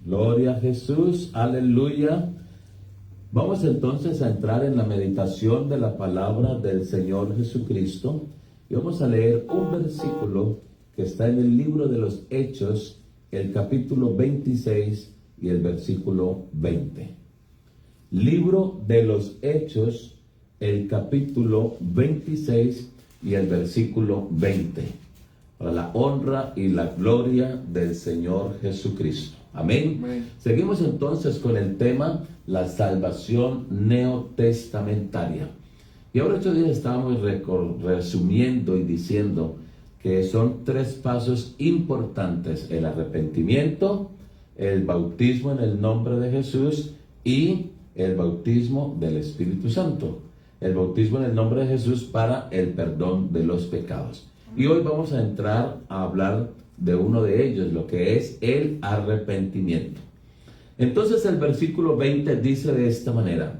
Gloria a Jesús, aleluya. Vamos entonces a entrar en la meditación de la palabra del Señor Jesucristo y vamos a leer un versículo que está en el libro de los Hechos, el capítulo 26 y el versículo 20. Libro de los Hechos, el capítulo 26 y el versículo 20. Para la honra y la gloria del Señor Jesucristo. Amén. Amén. Seguimos entonces con el tema, la salvación neotestamentaria. Y ahora estos días estábamos resumiendo y diciendo que son tres pasos importantes: el arrepentimiento, el bautismo en el nombre de Jesús y el bautismo del Espíritu Santo. El bautismo en el nombre de Jesús para el perdón de los pecados. Y hoy vamos a entrar a hablar de uno de ellos, lo que es el arrepentimiento. Entonces el versículo 20 dice de esta manera: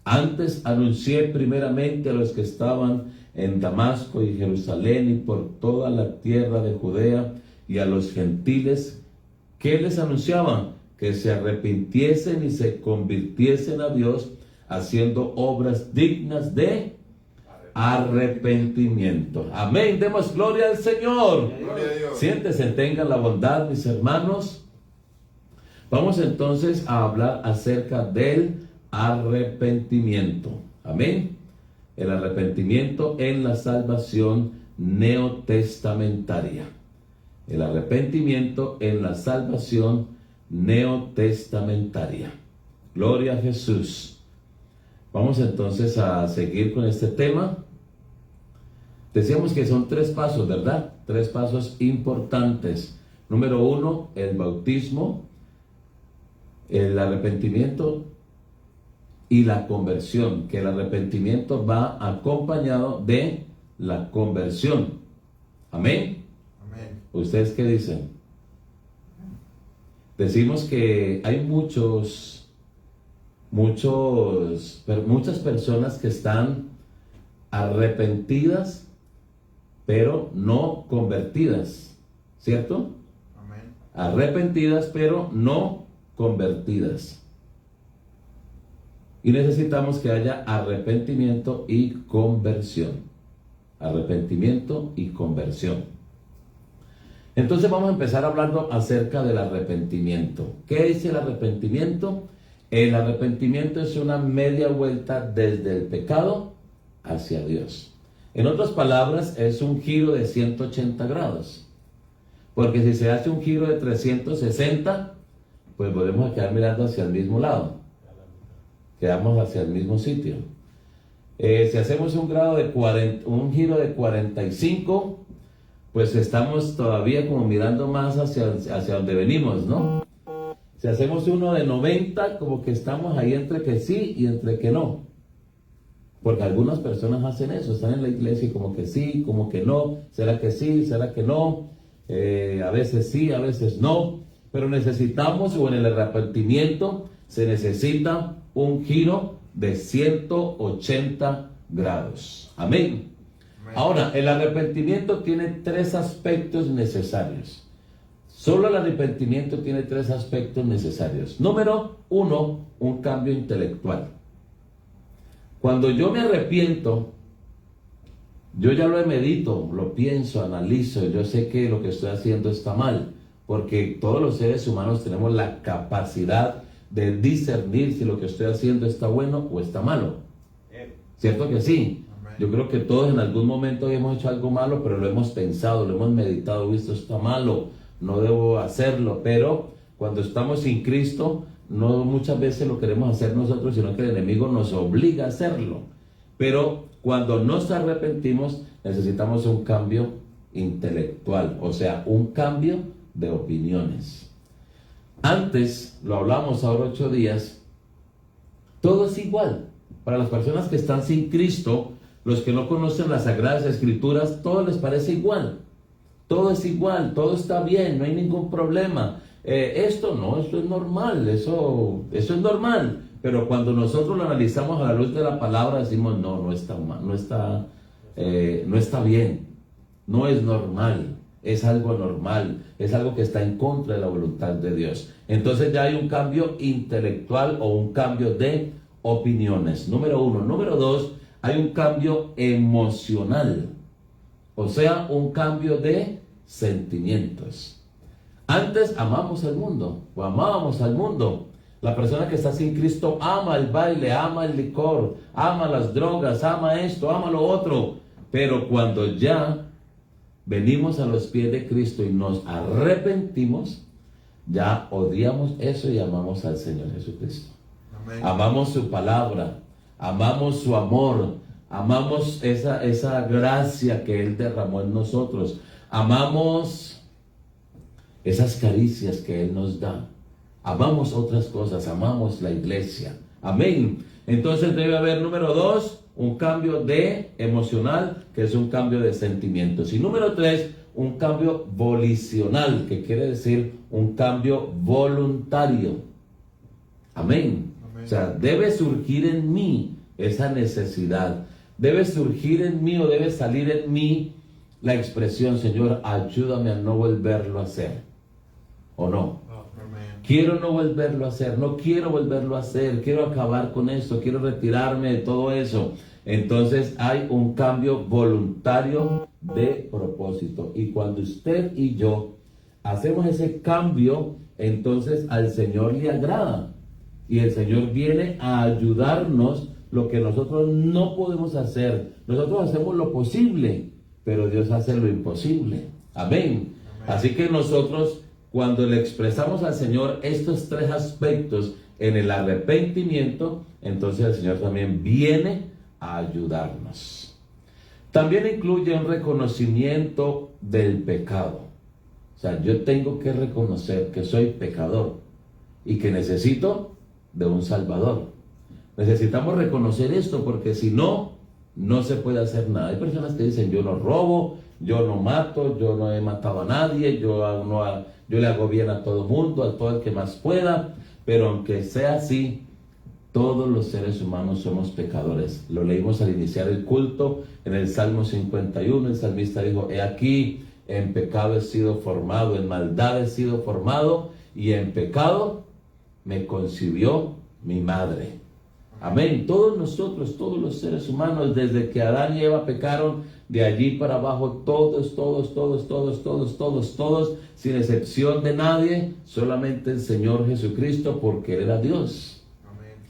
antes anuncié primeramente a los que estaban en Damasco y Jerusalén y por toda la tierra de Judea y a los gentiles. ¿Qué les anunciaban? Que se arrepintiesen y se convirtiesen a Dios, haciendo obras dignas de arrepentimiento. Amén. Demos gloria al Señor. Gloria a Dios. Siéntese, tengan la bondad, mis hermanos. Vamos entonces a hablar acerca del arrepentimiento. Amén. El arrepentimiento en la salvación neotestamentaria. El arrepentimiento en la salvación neotestamentaria. Gloria a Jesús. Vamos entonces a seguir con este tema. Decíamos que son tres pasos, ¿verdad? Tres pasos importantes. Número uno, el bautismo, el arrepentimiento y la conversión. Que el arrepentimiento va acompañado de la conversión. Amén. Amén. ¿Ustedes qué dicen? Decimos que hay muchas personas que están arrepentidas, pero no convertidas, ¿cierto? Amén. Arrepentidas, pero no convertidas. Y necesitamos que haya arrepentimiento y conversión. Arrepentimiento y conversión. Entonces vamos a empezar hablando acerca del arrepentimiento. ¿Qué es el arrepentimiento? El arrepentimiento es una media vuelta desde el pecado hacia Dios. En otras palabras, es un giro de 180 grados. Porque si se hace un giro de 360, pues volvemos a quedar mirando hacia el mismo lado. Quedamos hacia el mismo sitio. Si hacemos un giro de 45, pues estamos todavía como mirando más hacia donde venimos, ¿no? Si hacemos uno de 90, como que estamos ahí entre que sí y entre que no. Porque algunas personas hacen eso, están en la iglesia y como que sí, como que no. ¿Será que sí? ¿Será que no? A veces sí, a veces no. Pero necesitamos, o en el arrepentimiento, se necesita un giro de 180 grados. Amén. Amén. Ahora, el arrepentimiento tiene tres aspectos necesarios. Solo el arrepentimiento tiene tres aspectos necesarios. Número uno, un cambio intelectual. Cuando yo me arrepiento, yo ya lo medito, lo pienso, analizo, yo sé que lo que estoy haciendo está mal, porque todos los seres humanos tenemos la capacidad de discernir si lo que estoy haciendo está bueno o está malo. ¿Cierto que sí? Amén. Yo creo que todos en algún momento hemos hecho algo malo, pero lo hemos pensado, lo hemos meditado, visto, está malo, no debo hacerlo. Pero cuando estamos sin Cristo, no muchas veces lo queremos hacer nosotros, sino que el enemigo nos obliga a hacerlo. Pero cuando nos arrepentimos, necesitamos un cambio intelectual, o sea, un cambio de opiniones. Antes, lo hablamos ahora 8 días, todo es igual. Para las personas que están sin Cristo, los que no conocen las Sagradas Escrituras, todo les parece igual. Todo es igual, todo está bien, no hay ningún problema. Esto es normal, eso es normal. Pero cuando nosotros lo analizamos a la luz de la palabra, decimos, no está bien, no es normal. es algo normal, es algo que está en contra de la voluntad de Dios. Entonces ya hay un cambio intelectual o un cambio de opiniones. Número uno. Número dos, hay un cambio emocional, o sea, un cambio de sentimientos. Antes amamos al mundo, o amábamos al mundo. La persona que está sin Cristo ama el baile, ama el licor, ama las drogas, ama esto, ama lo otro. Pero cuando ya venimos a los pies de Cristo y nos arrepentimos, ya odiamos eso y amamos al Señor Jesucristo. Amén. Amamos su palabra, amamos su amor, amamos esa gracia que Él derramó en nosotros, amamos esas caricias que Él nos da, amamos otras cosas, amamos la iglesia. Amén. Entonces debe haber, número dos, un cambio de emocional, que es un cambio de sentimientos. Y número tres, un cambio volicional, que quiere decir un cambio voluntario. Amén. Amén. O sea, debe surgir en mí esa necesidad. Debe surgir en mí o debe salir en mí la expresión: Señor, ayúdame a no volverlo a hacer. ¿O no? Quiero no volverlo a hacer, no quiero volverlo a hacer, quiero acabar con esto, quiero retirarme de todo eso. Entonces hay un cambio voluntario de propósito. Y cuando usted y yo hacemos ese cambio, entonces al Señor le agrada. Y el Señor viene a ayudarnos lo que nosotros no podemos hacer. Nosotros hacemos lo posible, pero Dios hace lo imposible. Amén. Así que nosotros, cuando le expresamos al Señor estos tres aspectos en el arrepentimiento, entonces el Señor también viene a ayudarnos. También incluye un reconocimiento del pecado. O sea, yo tengo que reconocer que soy pecador y que necesito de un Salvador. Necesitamos reconocer esto, porque si no, no se puede hacer nada. Hay personas que dicen: yo no robo, yo no mato, yo no he matado a nadie, yo le hago bien a todo mundo, a todo el que más pueda. Pero aunque sea así, todos los seres humanos somos pecadores. Lo leímos al iniciar el culto en el Salmo 51. El salmista dijo: he aquí, en pecado he sido formado, en maldad he sido formado, y en pecado me concibió mi madre. Amén. Todos nosotros, todos los seres humanos, desde que Adán y Eva pecaron, de allí para abajo, todos, sin excepción de nadie, solamente el Señor Jesucristo, porque Él era Dios.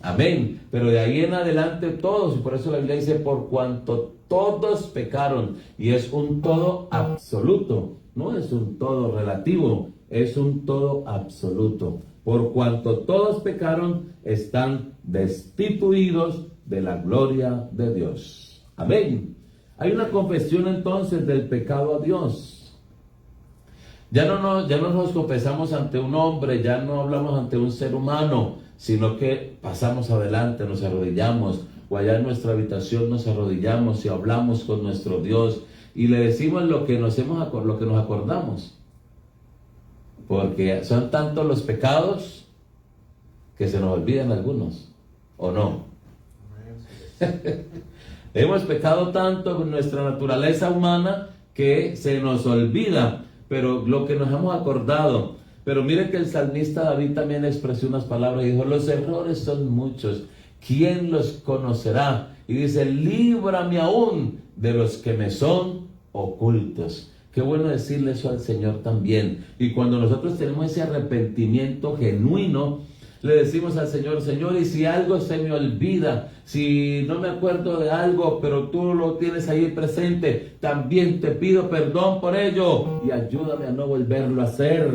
Amén. Pero de ahí en adelante todos, y por eso la Biblia dice: por cuanto todos pecaron. Y es un todo absoluto, no es un todo relativo, es un todo absoluto. Por cuanto todos pecaron, están destituidos de la gloria de Dios. Amén. Hay una confesión entonces del pecado a Dios. Ya no nos confesamos ante un hombre, ya no hablamos ante un ser humano, sino que pasamos adelante, nos arrodillamos, o allá en nuestra habitación nos arrodillamos y hablamos con nuestro Dios y le decimos lo que nos acordamos. Porque son tantos los pecados que se nos olvidan algunos, ¿o no? Hemos pecado tanto con nuestra naturaleza humana que se nos olvida, pero lo que nos hemos acordado. Pero mire que el salmista David también expresó unas palabras y dijo: los errores son muchos, ¿quién los conocerá? Y dice: líbrame aún de los que me son ocultos. Qué bueno decirle eso al Señor también. Y cuando nosotros tenemos ese arrepentimiento genuino, le decimos al Señor: Señor, y si algo se me olvida, si no me acuerdo de algo, pero tú lo tienes ahí presente, también te pido perdón por ello y ayúdame a no volverlo a hacer.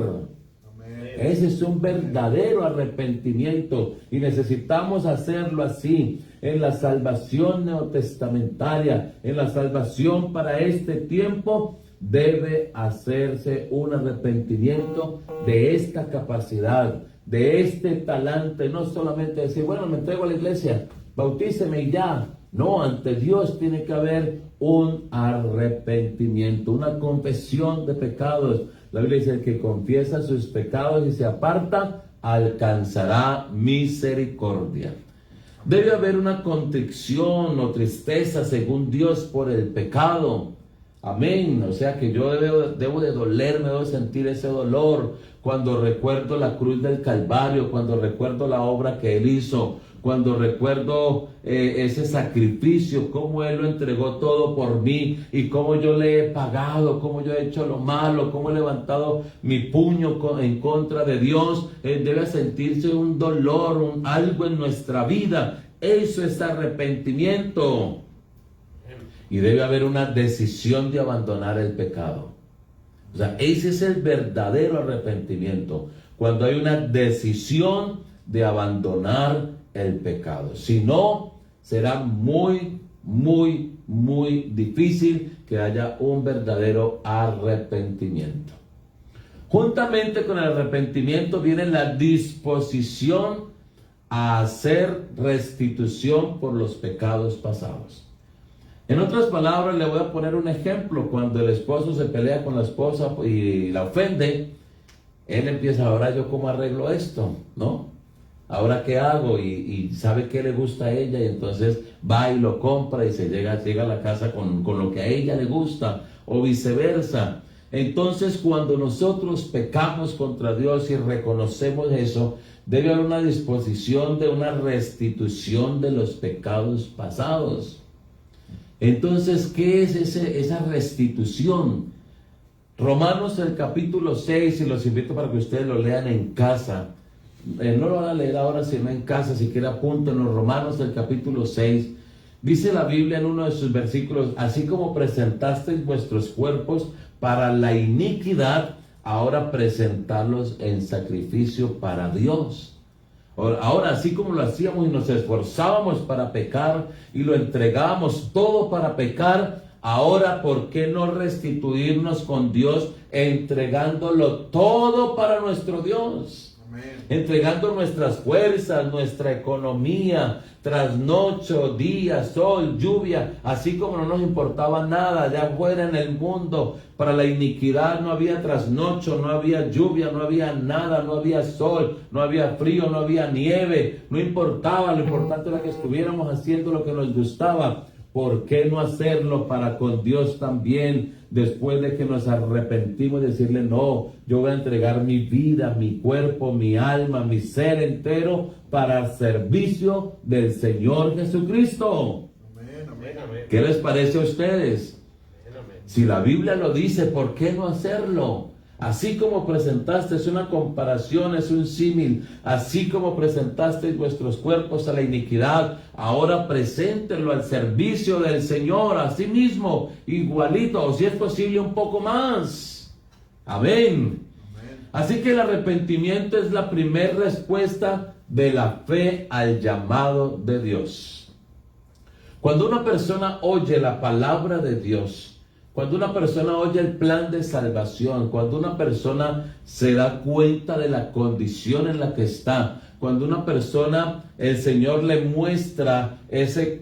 Amén. Ese es un verdadero arrepentimiento y necesitamos hacerlo así. En la salvación neotestamentaria, en la salvación para este tiempo, debe hacerse un arrepentimiento de esta capacidad, de este talante. No solamente decir: bueno, me entrego a la iglesia, bautíceme y ya. No, ante Dios tiene que haber un arrepentimiento, una confesión de pecados. La Biblia dice: el que confiesa sus pecados y se aparta, alcanzará misericordia. Debe haber una contrición o tristeza según Dios por el pecado. Amén. O sea que yo debo de dolerme, debo de sentir ese dolor cuando recuerdo la cruz del Calvario, cuando recuerdo la obra que Él hizo, cuando recuerdo ese sacrificio, cómo Él lo entregó todo por mí y cómo yo le he pagado, cómo yo he hecho lo malo, cómo he levantado mi puño en contra de Dios. Debe sentirse un dolor, algo en nuestra vida. Eso es arrepentimiento. Y debe haber una decisión de abandonar el pecado. O sea, ese es el verdadero arrepentimiento. Cuando hay una decisión de abandonar el pecado. Si no, será muy, muy, muy difícil que haya un verdadero arrepentimiento. Juntamente con el arrepentimiento viene la disposición a hacer restitución por los pecados pasados. En otras palabras, le voy a poner un ejemplo. Cuando el esposo se pelea con la esposa y la ofende, él empieza, ahora yo cómo arreglo esto, ¿no? Ahora qué hago, y sabe qué le gusta a ella, y entonces va y lo compra y se llega a la casa con lo que a ella le gusta, o viceversa. Entonces, cuando nosotros pecamos contra Dios y reconocemos eso, debe haber una disposición de una restitución de los pecados pasados. Entonces, ¿qué es esa restitución? Romanos, el capítulo 6, y los invito para que ustedes lo lean en casa. No lo van a leer ahora, sino en casa, si quiere apúntenlo. Romanos, el capítulo 6. Dice la Biblia en uno de sus versículos: así como presentasteis vuestros cuerpos para la iniquidad, ahora presentarlos en sacrificio para Dios. Ahora, así como lo hacíamos y nos esforzábamos para pecar y lo entregábamos todo para pecar, ahora, ¿por qué no restituirnos con Dios entregándolo todo para nuestro Dios? Amén. Entregando nuestras fuerzas, nuestra economía, trasnocho, día, sol, lluvia, así como no nos importaba nada allá afuera en el mundo. Para la iniquidad no había trasnocho, no había lluvia, no había nada, no había sol, no había frío, no había nieve, no importaba, lo importante era que estuviéramos haciendo lo que nos gustaba. ¿Por qué no hacerlo para con Dios también, después de que nos arrepentimos, decirle, no, yo voy a entregar mi vida, mi cuerpo, mi alma, mi ser entero para el servicio del Señor Jesucristo? Amén, amén, amén. ¿Qué les parece a ustedes? Amén, amén. Si la Biblia lo dice, ¿por qué no hacerlo? Así como presentaste, es una comparación, es un símil, así como presentasteis vuestros cuerpos a la iniquidad, ahora preséntenlo al servicio del Señor, así mismo, igualito, o si es posible un poco más. Amén. Así que el arrepentimiento es la primera respuesta de la fe al llamado de Dios. Cuando una persona oye la palabra de Dios, cuando una persona oye el plan de salvación, cuando una persona se da cuenta de la condición en la que está, cuando una persona, el Señor le muestra ese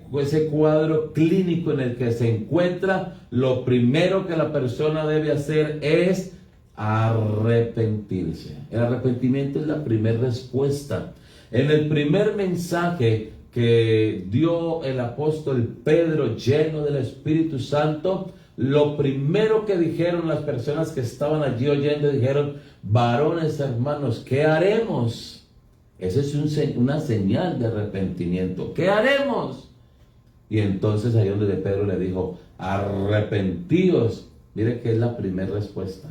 cuadro clínico en el que se encuentra, lo primero que la persona debe hacer es arrepentirse. El arrepentimiento es la primera respuesta. En el primer mensaje que dio el apóstol Pedro, lleno del Espíritu Santo, lo primero que dijeron las personas que estaban allí oyendo, dijeron, varones hermanos, ¿qué haremos? Esa es una señal de arrepentimiento. ¿Qué haremos? Y entonces ahí donde Pedro le dijo, arrepentíos. Mire que es la primera respuesta.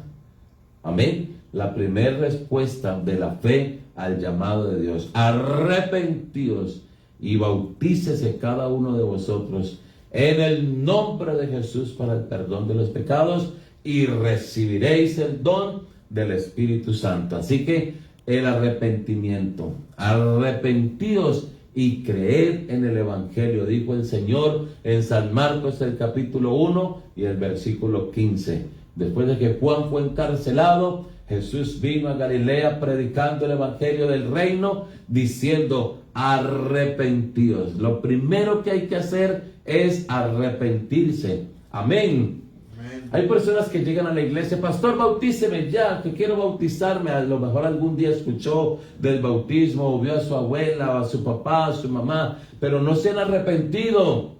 Amén. La primera respuesta de la fe al llamado de Dios. Arrepentíos y bautícese cada uno de vosotros en el nombre de Jesús para el perdón de los pecados y recibiréis el don del Espíritu Santo. Así que el arrepentimiento, arrepentíos y creed en el Evangelio, dijo el Señor en San Marcos el capítulo 1 y el versículo 15. Después de que Juan fue encarcelado, Jesús vino a Galilea predicando el Evangelio del reino, diciendo, arrepentíos. Lo primero que hay que hacer es arrepentirse. Amén. Amén. Hay personas que llegan a la iglesia, pastor, bautíceme ya, que quiero bautizarme. A lo mejor algún día escuchó del bautismo, o vio a su abuela, o a su papá, a su mamá, pero no se han arrepentido.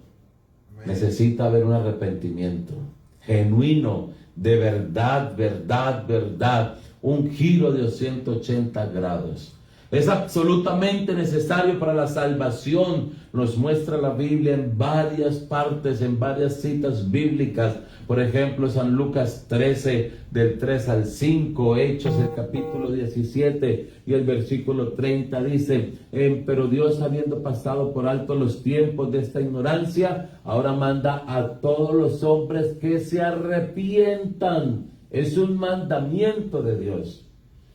Amén. Necesita haber un arrepentimiento genuino, de verdad, verdad, verdad, un giro de 180 grados. Es absolutamente necesario para la salvación, nos muestra la Biblia en varias partes, en varias citas bíblicas. Por ejemplo, San Lucas 13, del 3 al 5, Hechos, el capítulo 17 y el versículo 30 dice, pero Dios, habiendo pasado por alto los tiempos de esta ignorancia, ahora manda a todos los hombres que se arrepientan. Es un mandamiento de Dios.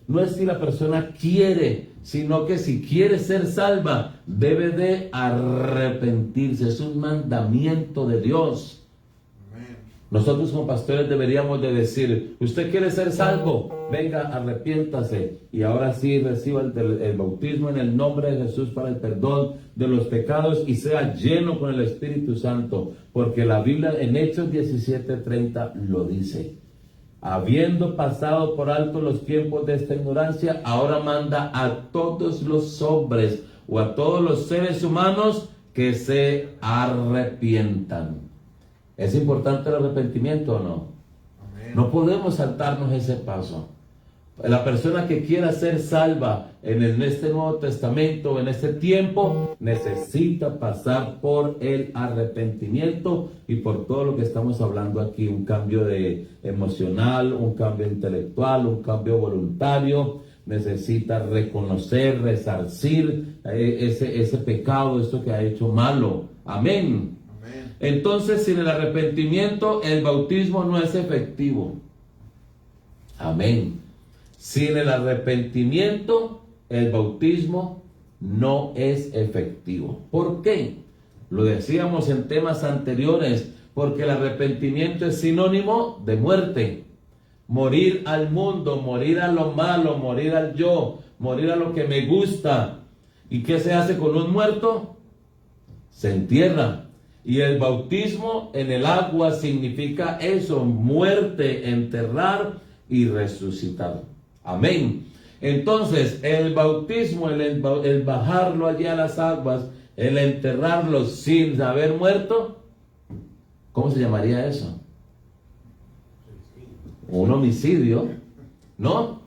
No es si la persona quiere, sino que si quiere ser salva, debe de arrepentirse. Es un mandamiento de Dios. Amén. Nosotros como pastores deberíamos de decir, ¿usted quiere ser salvo? Venga, arrepiéntase. Y ahora sí reciba el bautismo en el nombre de Jesús para el perdón de los pecados y sea lleno con el Espíritu Santo. Porque la Biblia en Hechos 17:30 lo dice. Habiendo pasado por alto los tiempos de esta ignorancia, ahora manda a todos los hombres o a todos los seres humanos que se arrepientan. ¿Es importante el arrepentimiento o no? Amén. No podemos saltarnos ese paso. La persona que quiera ser salva en este Nuevo Testamento, en este tiempo, necesita pasar por el arrepentimiento y por todo lo que estamos hablando aquí, un cambio emocional, un cambio intelectual, un cambio voluntario. Necesita reconocer, resarcir ese pecado, esto que ha hecho malo. Amén. Amén. Entonces, sin el arrepentimiento, el bautismo no es efectivo. Amén. Sin el arrepentimiento, el bautismo no es efectivo. ¿Por qué? Lo decíamos en temas anteriores, porque el arrepentimiento es sinónimo de muerte. Morir al mundo, morir a lo malo, morir al yo, morir a lo que me gusta. ¿Y qué se hace con un muerto? Se entierra. Y el bautismo en el agua significa eso, muerte, enterrar y resucitar. Amén. Entonces, el bautismo, el bajarlo allí a las aguas, el enterrarlo sin haber muerto, ¿cómo se llamaría eso? Un homicidio, ¿no?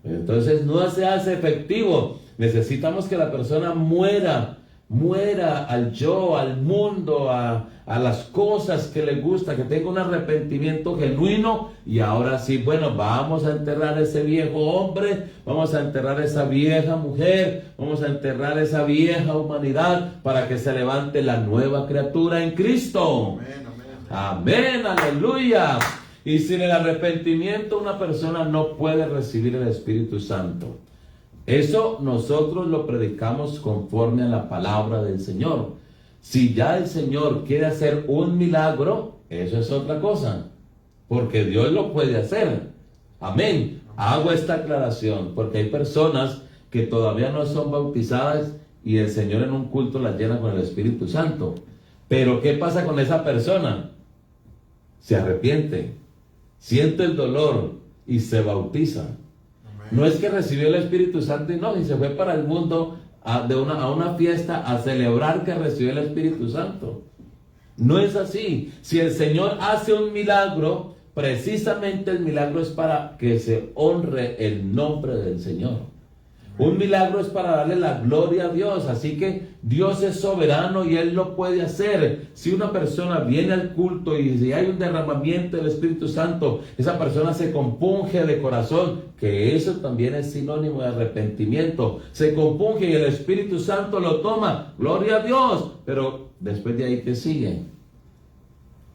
Entonces no se hace efectivo. Necesitamos que la persona muera al yo, al mundo, a las cosas que le gusta, que tenga un arrepentimiento genuino. Y ahora sí, bueno, vamos a enterrar a ese viejo hombre, vamos a enterrar a esa vieja mujer, vamos a enterrar a esa vieja humanidad para que se levante la nueva criatura en Cristo. Amén, amén, amén, aleluya. Y sin el arrepentimiento una persona no puede recibir el Espíritu Santo. Eso nosotros lo predicamos conforme a la palabra del Señor. Si ya el Señor quiere hacer un milagro, eso es otra cosa, porque Dios lo puede hacer. Amén. Hago esta aclaración, porque hay personas que todavía no son bautizadas y el Señor en un culto las llena con el Espíritu Santo. Pero ¿qué pasa con esa persona? Se arrepiente, siente el dolor y se bautiza. No es que recibió el Espíritu Santo y se fue para el mundo a una fiesta a celebrar que recibió el Espíritu Santo. No es así. Si el Señor hace un milagro, precisamente el milagro es para que se honre el nombre del Señor. Un milagro es para darle la gloria a Dios. Así que Dios es soberano y Él lo puede hacer. Si una persona viene al culto y si hay un derramamiento del Espíritu Santo, esa persona se compunge de corazón, que eso también es sinónimo de arrepentimiento. Se compunge y el Espíritu Santo lo toma. Gloria a Dios. Pero después de ahí, ¿qué sigue?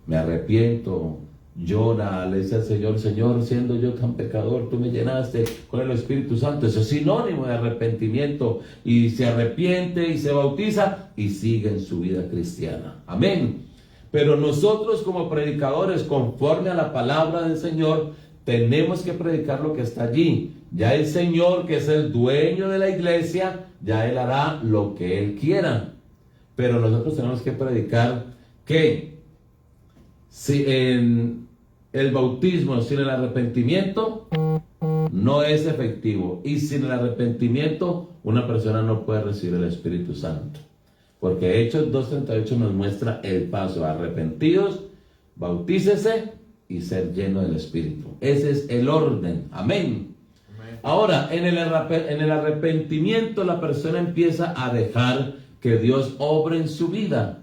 Me arrepiento. Llora, le dice al Señor, Señor, siendo yo tan pecador, tú me llenaste con el Espíritu Santo. Eso es sinónimo de arrepentimiento. Y se arrepiente y se bautiza y sigue en su vida cristiana. Amén. Pero nosotros como predicadores, conforme a la palabra del Señor, tenemos que predicar lo que está allí. Ya el Señor, que es el dueño de la iglesia, ya Él hará lo que Él quiera. Pero nosotros tenemos que predicar que si en el bautismo sin el arrepentimiento no es efectivo, y sin el arrepentimiento una persona no puede recibir el Espíritu Santo, porque Hechos 2:38 nos muestra el paso: arrepentidos, bautícese y ser lleno del Espíritu. Ese es el orden. Amén. Ahora, en el arrepentimiento la persona empieza a dejar que Dios obre en su vida.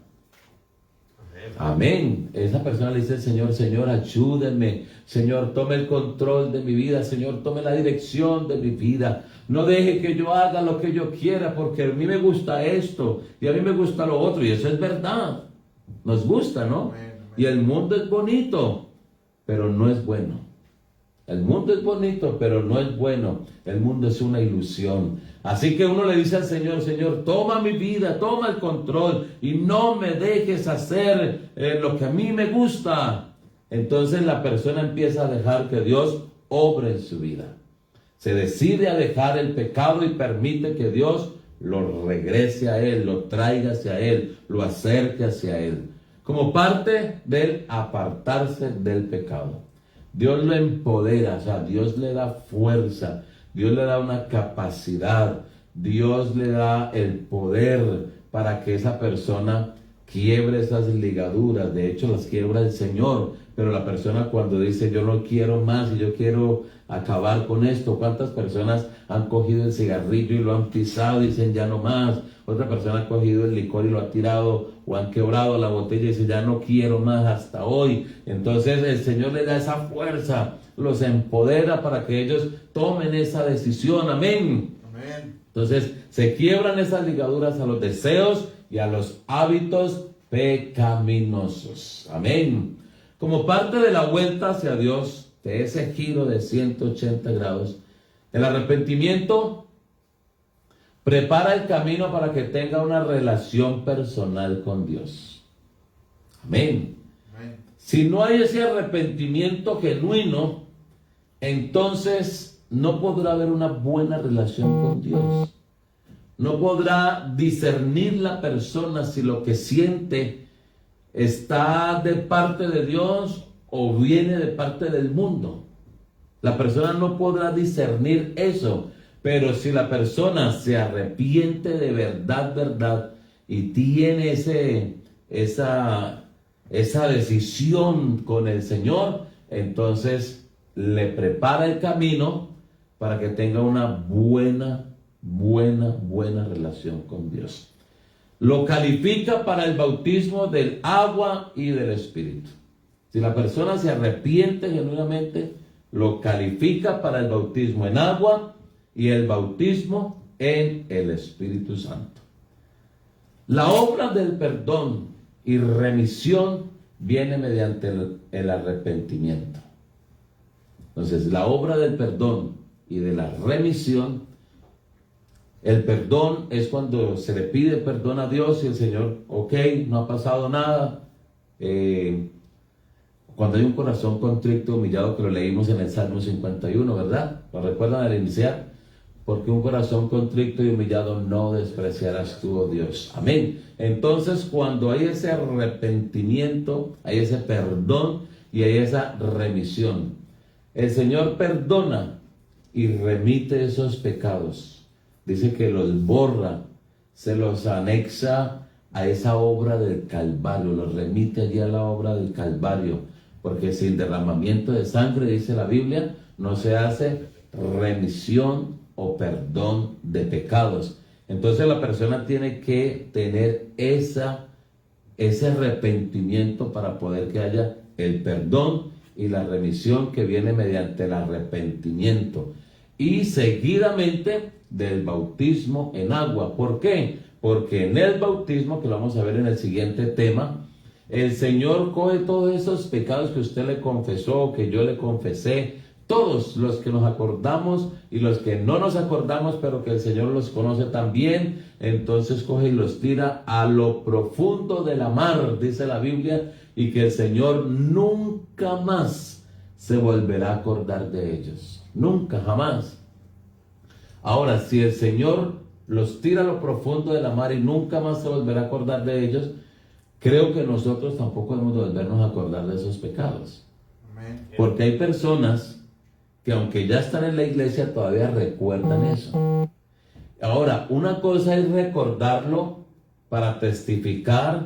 Amén. Esa persona le dice al Señor, Señor, ayúdenme. Señor, tome el control de mi vida. Señor, tome la dirección de mi vida. No deje que yo haga lo que yo quiera, porque a mí me gusta esto y a mí me gusta lo otro. Y eso es verdad. Nos gusta, ¿no? Y el mundo es bonito, pero no es bueno. El mundo es bonito, pero no es bueno. El mundo es una ilusión. Así que uno le dice al Señor, Señor, toma mi vida, toma el control y no me dejes hacer lo que a mí me gusta. Entonces la persona empieza a dejar que Dios obre en su vida. Se decide a dejar el pecado y permite que Dios lo regrese a Él, lo traiga hacia Él, lo acerque hacia Él. Como parte del apartarse del pecado. Dios lo empodera, o sea, Dios le da fuerza, Dios le da una capacidad, Dios le da el poder para que esa persona quiebre esas ligaduras. De hecho, las quiebra el Señor, pero la persona cuando dice yo no quiero más y yo quiero acabar con esto. ¿Cuántas personas han cogido el cigarrillo y lo han pisado y dicen ya no más? Otra persona ha cogido el licor y lo ha tirado o han quebrado la botella y dice ya no quiero más hasta hoy. Entonces el Señor le da esa fuerza, los empodera para que ellos tomen esa decisión. Amén. Amén. Entonces se quiebran esas ligaduras a los deseos y a los hábitos pecaminosos. Amén. Como parte de la vuelta hacia Dios, de ese giro de 180 grados, el arrepentimiento prepara el camino para que tenga una relación personal con Dios. Amén. Amén. Si no hay ese arrepentimiento genuino, entonces no podrá haber una buena relación con Dios. No podrá discernir la persona si lo que siente está de parte de Dios o viene de parte del mundo. La persona no podrá discernir eso. Pero si la persona se arrepiente de verdad, y tiene esa decisión con el Señor, entonces le prepara el camino para que tenga una buena relación con Dios. Lo califica para el bautismo del agua y del Espíritu. Si la persona se arrepiente genuinamente, lo califica para el bautismo en agua y el bautismo en el Espíritu Santo. La obra del perdón y remisión viene mediante el arrepentimiento. Entonces, la obra del perdón y de la remisión, el perdón es cuando se le pide perdón a Dios y el Señor, ok, no ha pasado nada. Cuando hay un corazón contrito, humillado, que lo leímos en el Salmo 51, ¿verdad? ¿Lo recuerdan al iniciar? Porque un corazón contrito y humillado no despreciarás tú, oh Dios. Amén. Entonces, cuando hay ese arrepentimiento, hay ese perdón y hay esa remisión. El Señor perdona y remite esos pecados. Dice que los borra, se los anexa a esa obra del Calvario, los remite allí a la obra del Calvario. Porque sin derramamiento de sangre, dice la Biblia, no se hace remisión o perdón de pecados. Entonces la persona tiene que tener ese arrepentimiento para poder que haya el perdón y la remisión que viene mediante el arrepentimiento. Y seguidamente del bautismo en agua. ¿Por qué? Porque en el bautismo, que lo vamos a ver en el siguiente tema, el Señor coge todos esos pecados que usted le confesó, que yo le confesé, todos los que nos acordamos y los que no nos acordamos, pero que el Señor los conoce también, entonces coge y los tira a lo profundo de la mar, dice la Biblia, y que el Señor nunca más se volverá a acordar de ellos. Nunca, jamás. Ahora, si el Señor los tira a lo profundo de la mar y nunca más se volverá a acordar de ellos, creo que nosotros tampoco debemos volvernos a acordar de esos pecados. Amén. Porque hay personas que aunque ya están en la iglesia todavía recuerdan eso. Ahora, una cosa es recordarlo para testificar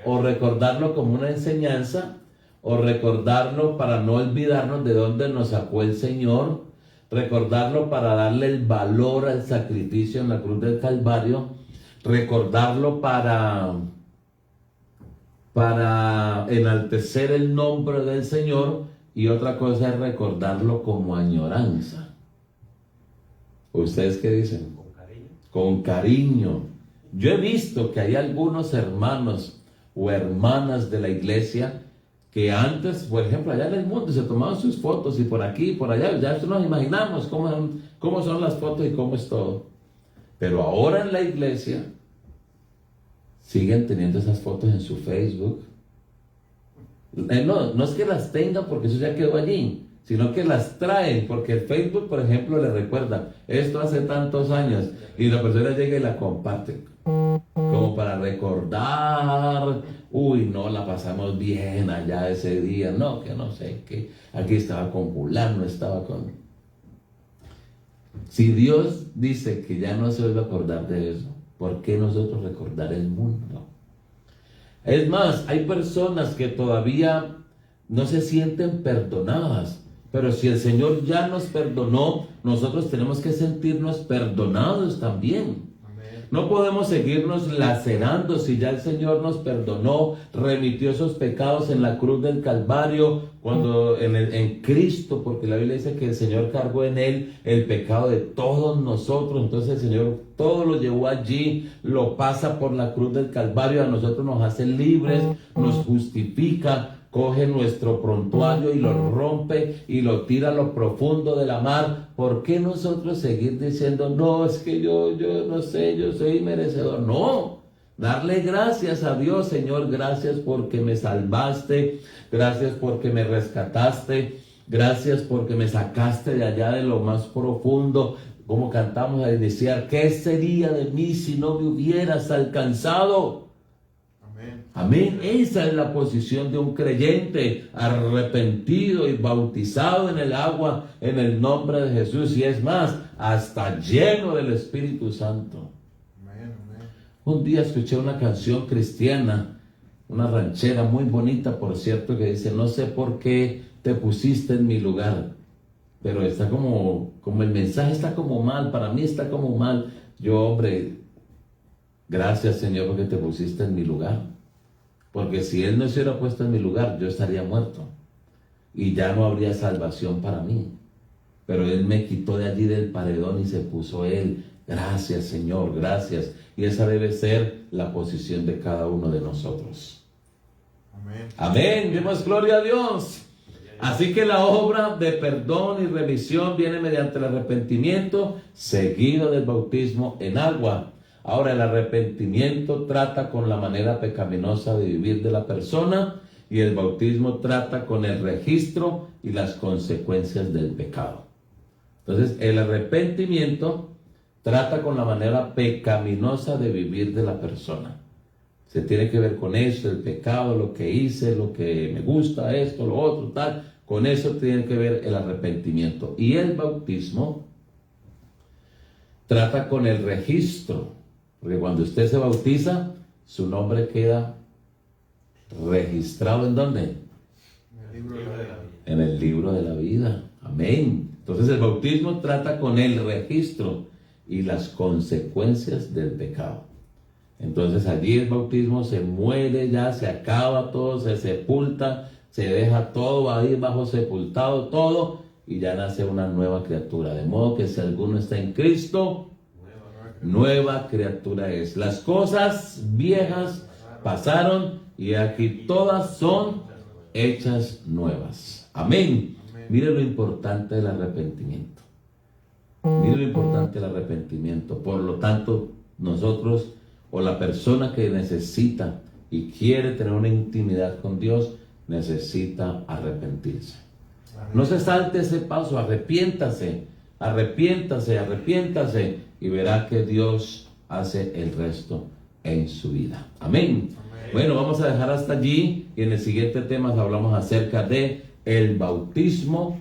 o recordarlo como una enseñanza. o recordarlo para no olvidarnos de dónde nos sacó el Señor, recordarlo para darle el valor al sacrificio en la cruz del Calvario, recordarlo para enaltecer el nombre del Señor, y otra cosa es recordarlo como añoranza. ¿Ustedes qué dicen? Con cariño. Con cariño. Yo he visto que hay algunos hermanos o hermanas de la iglesia que antes, por ejemplo, allá en el mundo se tomaban sus fotos y por aquí y por allá, ya nos imaginamos cómo son las fotos y cómo es todo. Pero ahora en la iglesia siguen teniendo esas fotos en su Facebook. No es que las tengan porque eso ya quedó allí, sino que las traen porque el Facebook, por ejemplo, le recuerda esto hace tantos años y la persona llega y la comparte como para recordar, uy, no, la pasamos bien allá ese día, no, que no sé, que aquí estaba con fulano, estaba con... Si Dios dice que ya no se vuelve a acordar de eso, ¿por qué nosotros recordar el mundo? Es más, hay personas que todavía no se sienten perdonadas, pero si el Señor ya nos perdonó, nosotros tenemos que sentirnos perdonados también. No podemos seguirnos lacerando si ya el Señor nos perdonó, remitió esos pecados en la cruz del Calvario, cuando en Cristo, porque la Biblia dice que el Señor cargó en Él el pecado de todos nosotros. Entonces el Señor todo lo llevó allí, lo pasa por la cruz del Calvario, a nosotros nos hace libres, nos justifica, coge nuestro prontuario y lo rompe y lo tira a lo profundo de la mar. ¿Por qué nosotros seguir diciendo, no, es que yo no sé, yo soy merecedor? No, darle gracias a Dios, Señor, gracias porque me salvaste, gracias porque me rescataste, gracias porque me sacaste de allá de lo más profundo. Como cantamos al iniciar, ¿qué sería de mí si no me hubieras alcanzado? Amén. Esa es la posición de un creyente arrepentido y bautizado en el agua en el nombre de Jesús, y es más, hasta lleno del Espíritu Santo. Amén. Un día escuché una canción cristiana, una ranchera muy bonita, por cierto, que dice, no sé por qué te pusiste en mi lugar, pero está como el mensaje está como mal, para mí está como mal. Yo, hombre, gracias, Señor, porque te pusiste en mi lugar. Porque si Él no se hubiera puesto en mi lugar, yo estaría muerto. Y ya no habría salvación para mí. Pero Él me quitó de allí del paredón y se puso Él. Gracias, Señor, gracias. Y esa debe ser la posición de cada uno de nosotros. Amén. Amén. Demos gloria a Dios. Así que la obra de perdón y remisión viene mediante el arrepentimiento, seguido del bautismo en agua. Ahora, el arrepentimiento trata con la manera pecaminosa de vivir de la persona, y el bautismo trata con el registro y las consecuencias del pecado. Entonces, el arrepentimiento trata con la manera pecaminosa de vivir de la persona. Se tiene que ver con eso, el pecado, lo que hice, lo que me gusta, esto, lo otro, tal. Con eso tiene que ver el arrepentimiento. Y el bautismo trata con el registro. Porque cuando usted se bautiza, su nombre queda registrado ¿en dónde? En el libro de la vida. En el libro de la vida. Amén. Entonces el bautismo trata con el registro y las consecuencias del pecado. Entonces allí el bautismo se muere ya, se acaba todo, se sepulta, se deja todo ahí bajo sepultado todo, y ya nace una nueva criatura. De modo que si alguno está en Cristo, nueva criatura es. Las cosas viejas pasaron y aquí todas son hechas nuevas. Amén. Mire lo importante del arrepentimiento. Mire lo importante del arrepentimiento. Por lo tanto, nosotros, o la persona que necesita y quiere tener una intimidad con Dios, necesita arrepentirse. No se salte ese paso, arrepiéntase, y verá que Dios hace el resto en su vida. Amén. Bueno, vamos a dejar hasta allí, y en el siguiente tema hablamos acerca de el bautismo